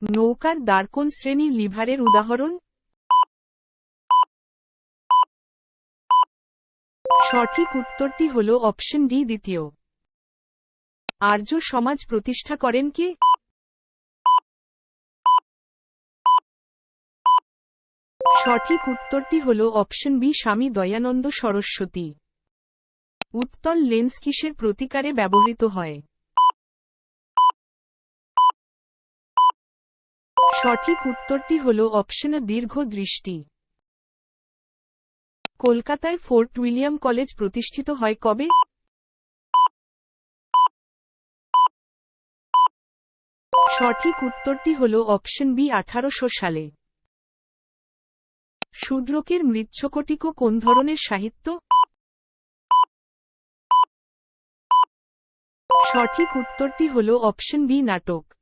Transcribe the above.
নৌকার দাঁড় কোন শ্রেণীর লিভারের উদাহরণ? সঠিক উত্তরটি হল অপশন ডি দ্বিতীয়। আর্য সমাজ প্রতিষ্ঠা করেন কে? সঠিক উত্তরটি হল অপশন বি স্বামী দয়ানন্দ সরস্বতী। উত্তল লেন্স কিসের প্রতিকারে ব্যবহৃত হয়? সঠিক উত্তরটি হল অপশন এ দীর্ঘ দৃষ্টি। কলকাতায় ফোর্ট উইলিয়াম কলেজ প্রতিষ্ঠিত হয় কবে? সঠিক উত্তরটি হল অপশন বি 1800 সালে। শূদ্রকের মৃচ্ছকটিক কোন ধরনের সাহিত্য? সঠিক উত্তরটি হল অপশন বি নাটক।